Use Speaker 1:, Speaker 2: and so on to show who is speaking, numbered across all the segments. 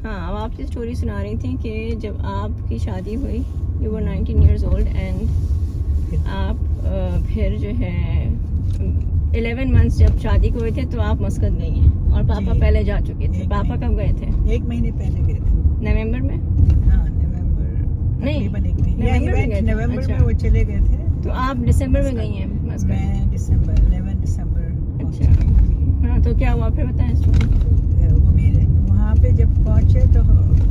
Speaker 1: हाँ, अब आपसे स्टोरी सुना रही थी कि जब आपकी शादी हुई, you were 19 years old and आप फिर जो है 11 months जब शादी को हुए थे तो आप मस्कत गई हैं और पापा पहले जा चुके थे। पापा कब गए थे?
Speaker 2: 1 महीने पहले गए थे।
Speaker 1: नवंबर में?
Speaker 2: हाँ, नवंबर
Speaker 1: नहीं,
Speaker 2: तकरीबन 1 महीने नवंबर
Speaker 1: अच्छा।
Speaker 2: में वो चले गए थे।
Speaker 1: तो आप दिसंबर में गई हैं मस्कत?
Speaker 2: मैं दिसंबर 11 दिसंबर।
Speaker 1: अच्छा, हाँ, तो क्या हुआ फिर बताएं स्टोरी।
Speaker 2: वो मेरे वहाँ पे जब पहुँचे तो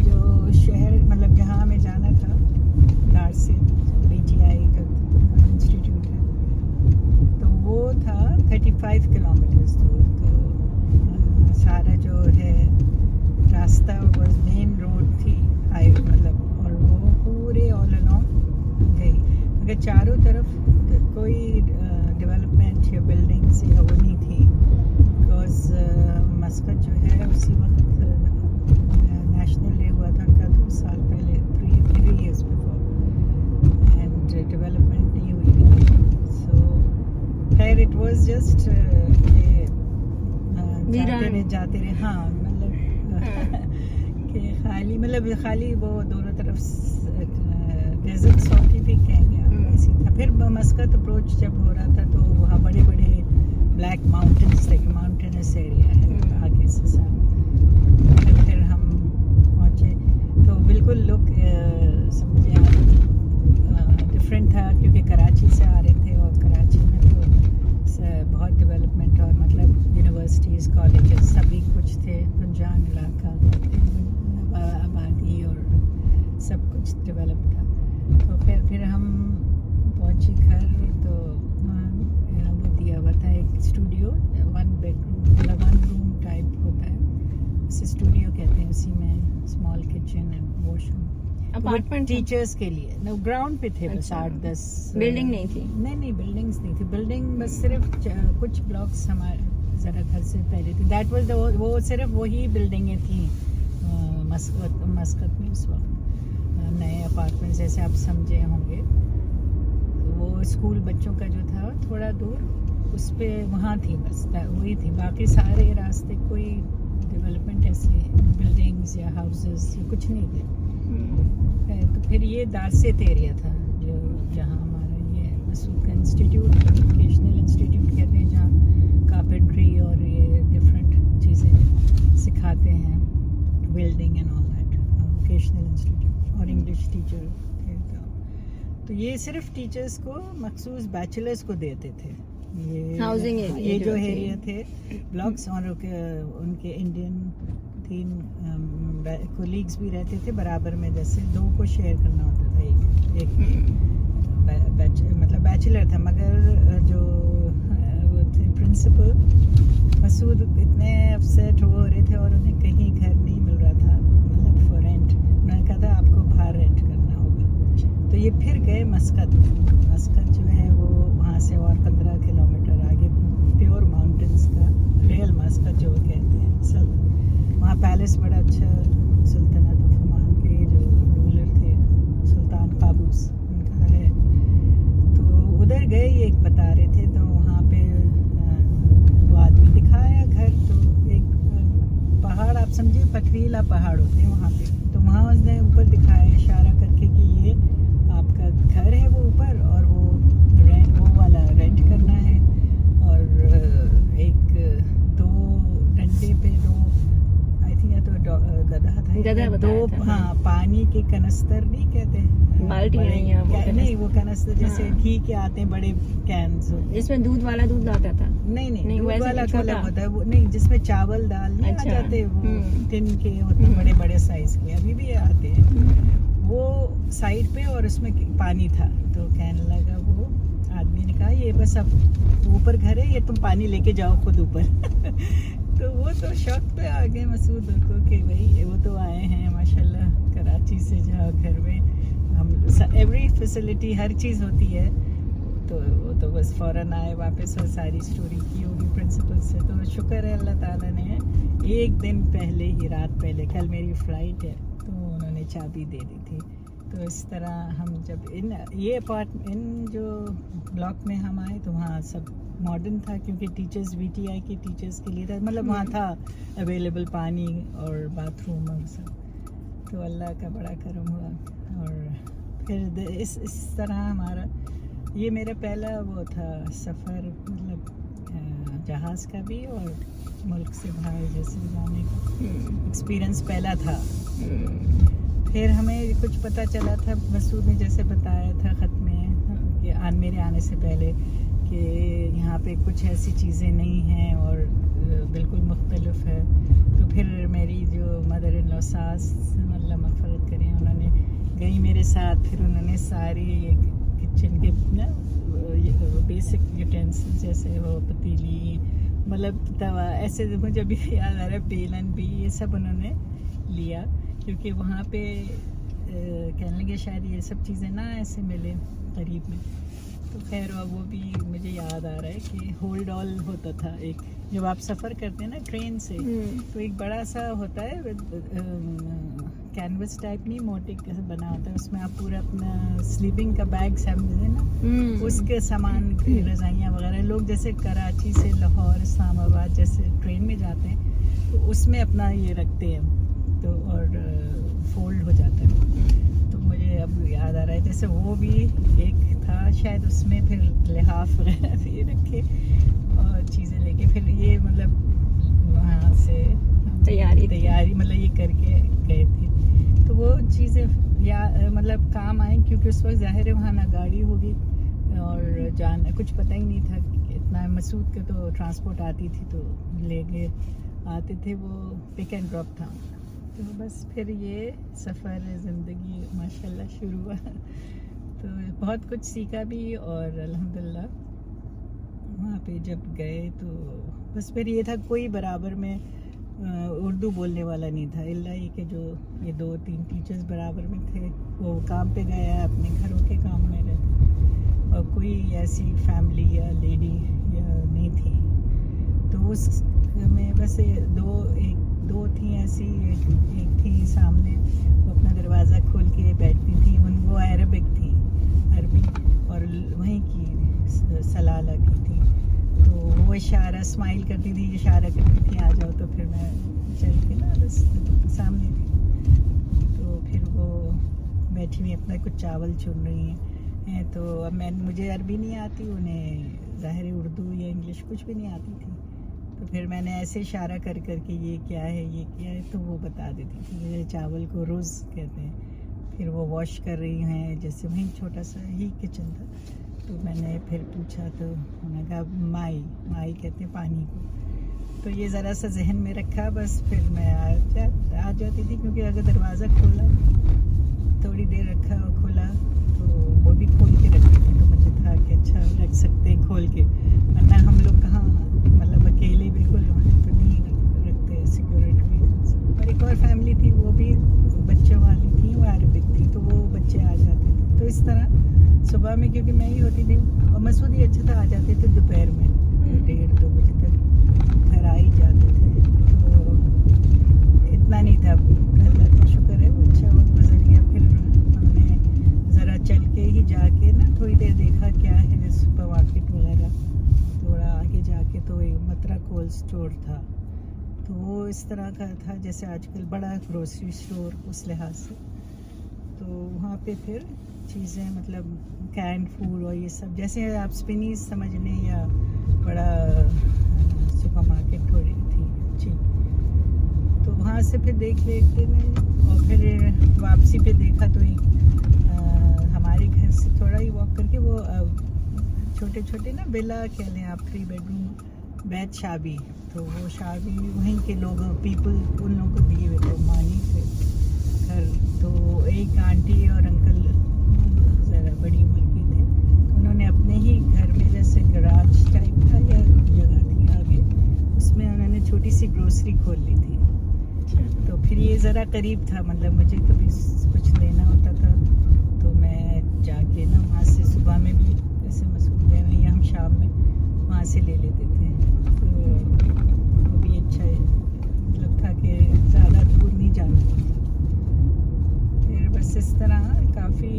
Speaker 2: जो शहर मतलब जहाँ हमें जाना था, दार से BTI का इंस्टीट्यूट है, तो वो था 35 किलोमीटर्स दूर। तो सारा जो है रास्ता वो मेन रोड थी, हाईवे मतलब, और वो पूरे ऑल अलोंग गई, मगर चारों तरफ कोई डेवलपमेंट या बिल्डिंग्स या वो नहीं थी। बिकॉज मस्कत जो है उसी वक्त नेशनल डे हुआ था उनका 2 साल पहले, 3 years बिफोर, एंड डेवलपमेंट नहीं हुई थी। सो खैर इट वाज जस्ट जाते रहे हाँ, मतलब कि खाली वो दोनों तरफ डेजर्ट सॉल्टी भी कहेंगे ऐसी था। फिर मस्कत अप्रोच जब हो रहा था तो वहाँ बड़े बड़े ब्लैक माउंटेन्स थे, माउंटेनस एरिया है आगे से सारा। फिर हम पहुँचे तो बिल्कुल लुक समझे डिफरेंट था, क्योंकि कराची से आ रहे थे और कराची में तो बहुत डेवलपमेंट और मतलब यूनिवर्सिटीज़ कॉलेजेस सभी कुछ थे, गुंजान इलाका, आबादी और सब कुछ डेवलप था। तो फिर हम पहुँचे घर तो वो दिया हुआ था एक स्टूडियो, 1 bedroom मतलब 1 room टाइप होता है, उसे स्टूडियो कहते हैं। उसी में small kitchen and washroom,
Speaker 1: apartment
Speaker 2: teachers के लिए। no, ग्राउंड पे थे बस 8-10।
Speaker 1: बिल्डिंग नहीं थी?
Speaker 2: नहीं बिल्डिंग्स नहीं थी। बिल्डिंग बस सिर्फ कुछ ब्लॉक्स हमारे ज़रा घर से पहले थी। दैट वाज वो सिर्फ वही बिल्डिंगें थी मस्कत में उस वक्त। नए अपार्टमेंट्स जैसे आप समझे होंगे, वो स्कूल बच्चों का जो था थोड़ा दूर उस पे वहाँ थी, बस वही थी। बाकी सारे रास्ते कोई डेवलपमेंट ऐसे बिल्डिंग्स या हाउसेस या कुछ नहीं थे। तो फिर ये दारसेत एरिया था जो जहाँ हमारा ये मसूद का इंस्टीट्यूट, वोकेशनल इंस्टीट्यूट कहते हैं, जहाँ कारपेंट्री और ये डिफरेंट चीज़ें सिखाते हैं, welding and all that, vocational institute. और इंग्लिश टीचर थे। तो ये सिर्फ टीचर्स को मखसूस बैचलर्स को देते थे। ये
Speaker 1: हाउसिंग
Speaker 2: ये जो एरिया थे ब्लॉक्स, और उनके इंडियन 3 कोलीग्स भी रहते थे बराबर में, जैसे 2 को शेयर करना होता था। एक मतलब बैचलर था, मगर जो वो थे प्रिंसिपल मसूद इतने अपसेट हो रहे थे और उन्हें कहीं घर नहीं मिल रहा था, मतलब फॉर रेंट। उन्होंने कहा था आपको बाहर रेंट करना होगा। तो ये फिर गए मस्कत जो है वो वहाँ से और 15 किलोमीटर आगे प्योर माउंटेन्स का रियल मस्कत जो कहते हैं। सब वहाँ पैलेस बड़ा अच्छा, सुल्तानत ऑफ ओमान के जो रूलर थे सुल्तान काबूस उनका है। तो उधर गए, ये एक बता रहे थे, तो वहाँ पे वो आदमी दिखाया घर। तो एक पहाड़, आप समझिए पथरीला पहाड़ होते हैं वहाँ पे, तो वहाँ उसने ऊपर दिखाया इशारा करके कि ये आपका घर है वो ऊपर, और वो वाला रेंट करना है। और एक 2 डंडे पे 2 आई थिंक, या तो गधा था, 2 हाँ पानी के कनस्तर नहीं कहते, बाल्टियां नहीं, वो कनस्तर जैसे घी के आते हैं बड़े कैन्स, जिसमें
Speaker 1: दूध वाला दूध आता था।
Speaker 2: नहीं दूध वाला अलग होता है वो, नहीं जिसमें चावल दाल नहीं आ जाते, वो टिन के होते हैं, बड़े बड़े साइज के, अभी भी आते हैं। वो साइड पे और उसमें पानी था। तो कहने लगा, वो आदमी ने कहा ये बस अब ऊपर घर है, ये तुम पानी लेके जाओ खुद ऊपर। तो वो तो शौक पे आ गए मसूद को कि भाई वो तो आए हैं माशाल्लाह कराची से, जहाँ घर में हम एवरी फैसिलिटी हर चीज़ होती है। तो वो तो बस फ़ौरन आए वापस और सारी स्टोरी की होगी प्रिंसिपल से। तो शुक्र है अल्लाह ताला ने, 1 दिन पहले ही, रात पहले, कल मेरी फ़्लाइट है, तो उन्होंने चाबी दे दी थी। तो इस तरह हम जब इन जो ब्लॉक में हम आए तो वहाँ सब मॉडर्न था, क्योंकि टीचर्स BTI के टीचर्स के लिए था, मतलब वहाँ था अवेलेबल पानी और बाथरूम और सब। तो अल्लाह का बड़ा करम हुआ। और फिर इस तरह हमारा ये मेरा पहला वो था सफ़र, मतलब जहाज़ का भी और मुल्क से बाहर जैसे जाने का एक्सपीरियंस पहला था। फिर हमें कुछ पता चला था, मसूद ने जैसे बताया था ख़त में कि मेरे आने से पहले कि यहाँ पे कुछ ऐसी चीज़ें नहीं हैं और बिल्कुल मुख्तलिफ है। तो फिर मेरी जो मदर इन लॉ सास अल्लाह मग़फ़िरत करें, उन्होंने गई मेरे साथ। फिर उन्होंने सारी किचन के ना बेसिक यूटेंसिल जैसे वो पतीली, मतलब तवा, ऐसे मुझे भी याद आ रहा है, बेलन भी, ये सब उन्होंने लिया क्योंकि वहाँ पे कहने लगे शायद ये सब चीज़ें ना ऐसे मिले करीब में। तो खैर वो भी मुझे याद आ रहा है कि होल्ड ऑल होता था एक, जब आप सफ़र करते हैं ना ट्रेन से, तो एक बड़ा सा होता है कैनवस टाइप, नहीं मोटे कैसे बना होता है, उसमें आप पूरा अपना स्लीपिंग का बैग समझे ना, उसके सामान, रज़ाइयाँ वगैरह। लोग जैसे कराची से लाहौर, इस्लामाबाद जैसे ट्रेन में जाते हैं तो उसमें अपना ये रखते हैं, तो और फोल्ड हो जाता है। तो मुझे अब याद आ रहा है जैसे वो भी एक था शायद, उसमें फिर लिहाफ वगैरह भी रखे और चीज़ें लेके फिर ये मतलब वहाँ से तैयारी मतलब ये करके गए थे। तो वो चीज़ें या मतलब काम आई क्योंकि उस वक्त ज़ाहिर है वहाँ ना गाड़ी होगी और जान कुछ पता ही नहीं था कि इतना। मसूद के तो ट्रांसपोर्ट आती थी तो ले गए आते थे, वो पिक एंड ड्रॉप था। तो बस फिर ये सफ़र ज़िंदगी माशाल्लाह शुरू हुआ। तो बहुत कुछ सीखा भी और अल्हम्दुलिल्लाह वहाँ पे जब गए तो बस फिर ये था कोई बराबर में उर्दू बोलने वाला नहीं था, इल्ला ये कि जो ये 2-3 टीचर्स बराबर में थे, वो काम पे गया अपने घरों के काम में रहते, और कोई ऐसी फैमिली या लेडी या नहीं थी। तो उस में बस दो थी ऐसी, एक थी सामने, वो अपना दरवाज़ा खोल के बैठती थी, वो अरबिक थी, अरबी, और वहीं की सलाला की थी। तो वो इशारा स्माइल करती थी, इशारा करती थी आ जाओ, तो फिर मैं चल के ना बस सामने थी। तो फिर वो बैठी हुई अपना कुछ चावल चुन रही हैं। तो अब मुझे अरबी नहीं आती, उन्हें ज़ाहिर उर्दू या इंग्लिश कुछ भी नहीं आती थी। तो फिर मैंने ऐसे इशारा कर करके ये क्या है ये क्या है, तो वो बता देती थी ये चावल को रोज़ कहते हैं। फिर वो वॉश कर रही हैं, जैसे वहीं छोटा सा ही किचन था। तो मैंने फिर पूछा तो उन्होंने कहा माई कहते हैं पानी को। तो ये ज़रा सा जहन में रखा, बस फिर मैं आ जाती थी, क्योंकि अगर दरवाज़ा खोला थोड़ी देर रखा और खोला तो वो भी खोल के रखती थी। तो मुझे था कि अच्छा रख सकते हैं खोल के, वरना हम लोग कहाँ मतलब अकेले बिल्कुल तो नहीं रखते सिक्योरिटी रीजंस। और एक और फैमिली थी, वो भी बच्चों वाली थी, वो अरबिक थी, तो वो बच्चे आ जाते थे। तो इस तरह सुबह में क्योंकि मैं ही होती थी और मसूद ही अच्छा था, आ जाते थे दोपहर में 1:30-2 बजे तक घर आ ही जाते थे। तो इतना नहीं था, अल्लाह का शुक्र है वो अच्छा वक्त गुजर गया। फिर हमने ज़रा चल के ही जाके ना थोड़ी देर देखा क्या है सुपर मार्केट वगैरह, थोड़ा आगे जाके तो एक मतरा कोल्ड स्टोर था। तो वो इस तरह का था जैसे आजकल बड़ा ग्रोसरी स्टोर उस लिहाज से। तो वहाँ पे फिर चीज़ें मतलब कैंड फूड और ये सब, जैसे आप स्पिनीज समझ लें या बड़ा सुपर मार्केट थोड़ी थी अच्छी। तो वहाँ से फिर देखते में, और फिर वापसी पे देखा तो हमारे घर से थोड़ा ही वॉक करके वो छोटे छोटे ना विला कह लें आप, 3 बेडरूम बैच शाबी। तो वो शाबी वहीं के लोग पीपल उन लोगों को दिए हुए थे, मानी थे घर। तो एक आंटी और अंकल ज़रा बड़ी उम्र के थे, तो उन्होंने अपने ही घर में जैसे गराज टाइप था या जगह थी आगे, उसमें उन्होंने छोटी सी ग्रोसरी खोल ली थी। तो फिर ये ज़रा करीब था, मतलब मुझे कभी कुछ लेना होता था तो मैं जाके ना वहाँ से सुबह में भी जैसे मसूद गए में या हम शाम में वहाँ से ले लेते थे। तो वो भी अच्छा मतलब था कि ज़्यादा दूर नहीं जाना था। फिर बस इस तरह काफ़ी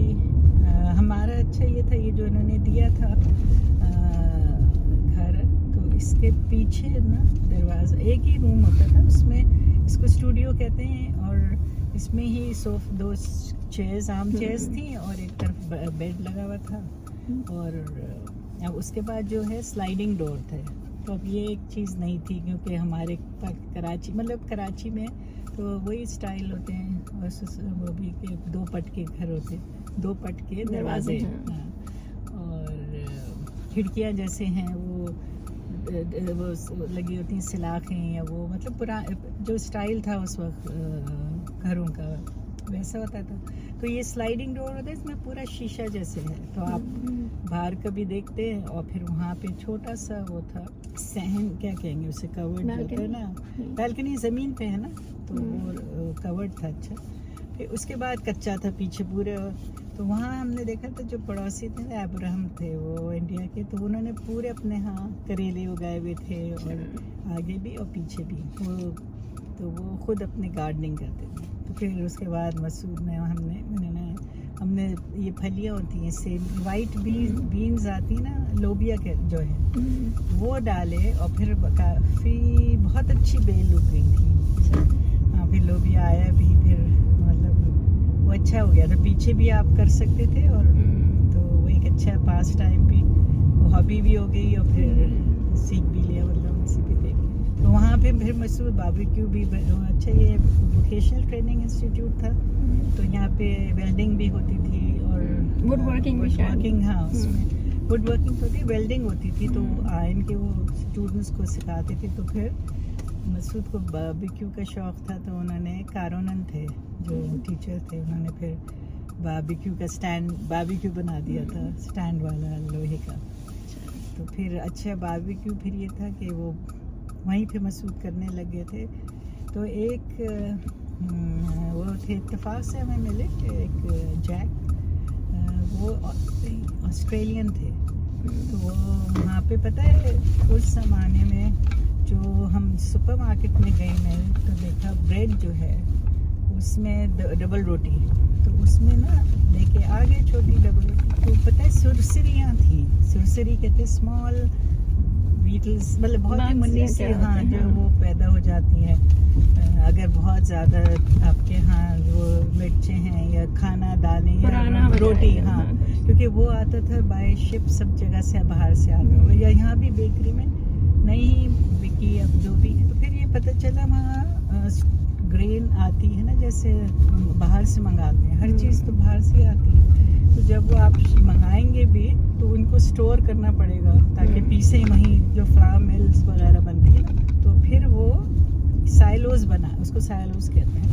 Speaker 2: हमारा अच्छा ये था, ये जो इन्होंने दिया था घर, तो इसके पीछे ना दरवाज़ा, एक ही रूम होता था उसमें, इसको स्टूडियो कहते हैं, और इसमें ही दो चेयर्स, आर्म चेयर्स थी और एक तरफ बेड लगा हुआ था, और अब उसके बाद जो है स्लाइडिंग डोर थे। तो अब ये एक चीज़ नहीं थी, क्योंकि हमारे कराची, मतलब कराची में तो वही स्टाइल होते हैं, और वो भी के 2 पट के घर होते, 2 पट के दरवाजे, हाँ, और खिड़कियाँ जैसे हैं वो लगी होती हैं, सलाखें, या वो मतलब पूरा जो स्टाइल था उस वक्त घरों का वैसा होता था। तो ये स्लाइडिंग डोर होता है, इसमें पूरा शीशा जैसे है, तो आप बाहर कभी देखते हैं। और फिर वहाँ पे छोटा सा वो था सहन, क्या कहेंगे उसे, कवर्ड जो होता है ना, बैल्कनी ज़मीन पे है ना, तो वो कवर्ड था। अच्छा, फिर उसके बाद कच्चा था पीछे पूरे। तो वहाँ हमने देखा था जो पड़ोसी थे अब्राहम थे, वो इंडिया के, तो उन्होंने पूरे अपने यहाँ करेले उगाए हुए थे, और आगे भी और पीछे भी वो, तो वो खुद अपने गार्डनिंग करते थे। तो फिर उसके बाद मसूद में हमने ये फलियाँ होती हैं सेम वाइट बीन्स आती हैं ना, लोबिया के जो है, वो डाले, और फिर काफ़ी बहुत अच्छी बेल उग गई थी। हाँ, फिर लोबिया आया भी, फिर मतलब वो अच्छा हो गया था। पीछे भी आप कर सकते थे, और तो वो एक अच्छा पास टाइम भी, हॉबी भी हो गई, और फिर सीख भी लिया, मतलब उसी पे देख। तो वहाँ पे फिर मसूद बारबेक्यू भी अच्छा, ये वोकेशनल ट्रेनिंग इंस्टीट्यूट था, तो यहाँ पे वेल्डिंग भी होती थी, और
Speaker 1: वुड वर्किंग,
Speaker 2: हाँ, उसमें वुड वर्किंग होती, वेल्डिंग होती थी। तो आयन के वो स्टूडेंट्स को सिखाते थे। तो फिर मसूद को बारबेक्यू का शौक़ था, तो उन्होंने कारोनन थे जो टीचर थे, उन्होंने फिर बारबेक्यू का बारबेक्यू बना दिया था, स्टैंड वाला लोहे का। तो फिर अच्छा बारबेक्यू फिर ये था कि वो वहीं पे मसूद करने लग गए थे। तो एक वो थे, इत्तेफाक से हमें मिले, एक जैक, वो ऑस्ट्रेलियन थे। तो वो वहाँ पे पता है उस ज़माने में जो हम सुपरमार्केट में गए, मैं तो देखा ब्रेड जो है उसमें डबल रोटी, तो उसमें ना लेके आगे छोटी डबल रोटी, तो पता है सुरसरियाँ थी, सुरसरी कहते स्मॉल बीटल्स, मतलब बहुत ही मुन्नी से, हाँ, जो वो पैदा हो जाती हैं अगर बहुत ज़्यादा आपके यहाँ वो मिर्चें हैं, या खाना दालें, या रोटी, हाँ, क्योंकि वो आता था बाय शिप, सब जगह से बाहर से आता हुआ, या यहाँ भी बेकरी में नहीं बिकी, अब जो भी। तो फिर ये पता चला वहाँ ग्रेन आती है ना, जैसे बाहर से मंगाते हैं, हर चीज़ तो बाहर से आती है। तो जब वो आप मंगाएंगे भी तो उनको स्टोर करना पड़ेगा, ताकि पीसे वहीं जो फ्लावर मिल्स वगैरह बनती है ना, तो फिर वो साइलोज बना, उसको साइलोज कहते हैं।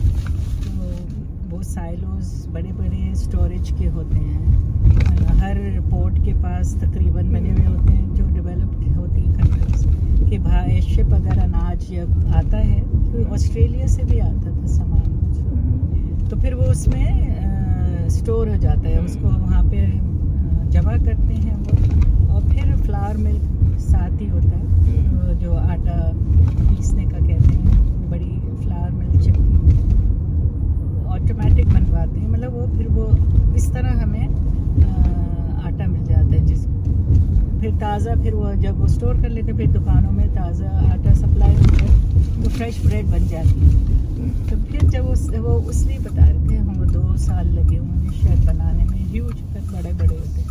Speaker 2: तो वो साइलोज बड़े बड़े स्टोरेज के होते हैं, हर पोर्ट के पास तकरीबन बने हुए होते हैं, जो डेवलप्ड होती हैं कंट्रीज के भाई शिप। अगर अनाज जब आता है, तो ऑस्ट्रेलिया से भी आता था सामान, तो फिर वो उसमें स्टोर हो जाता है, उसको वहाँ पे जमा करते हैं वो, और फिर फ्लावर मिल्क साथ ही होता है, तो जो आटा पीसने का कहते हैं, बड़ी फ्लावर मिल्क चक्की ऑटोमेटिक बनवाते हैं, मतलब वो फिर वो इस तरह हमें आटा मिल जाता है, जिसको फिर ताज़ा, फिर वो जब वो स्टोर कर लेते, फिर दुकानों में ताज़ा आटा सप्लाई होता है, तो फ्रेश ब्रेड बन जाती है। तो फिर जब वो उसने बता रहे थे, हम 2 साल लगे उन्हें शायद बनाने में, ह्यूज बड़े बड़े होते।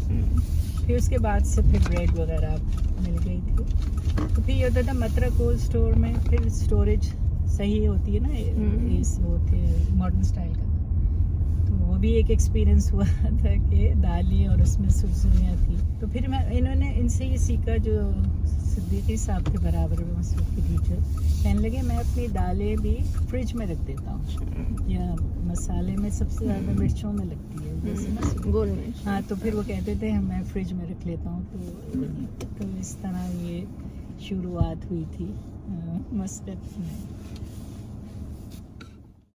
Speaker 2: फिर उसके बाद से फिर ब्रेड वगैरह मिल गई थी। तो फिर ये होता था मत्रा कोल्ड स्टोर में, फिर स्टोरेज सही होती है ना, इस वो थे मॉडर्न स्टाइल का, तो वो भी एक एक्सपीरियंस हुआ था कि दालें और उसमें सुरसरियाँ थी। तो फिर इन्होंने इनसे ये सीखा, जो सिद्दीकी साहब के बराबर में मसूद के टीचर, कहने लगे मैं अपनी दालें भी फ्रिज में रख देता हूँ, या मसाले में सबसे ज़्यादा मिर्चों में लगती है, जैसे ना
Speaker 1: गोल मिर्च,
Speaker 2: हाँ, तो फिर वो कहते थे मैं फ्रिज में रख लेता हूँ। तो इस तरह ये शुरुआत हुई थी मस्कट में।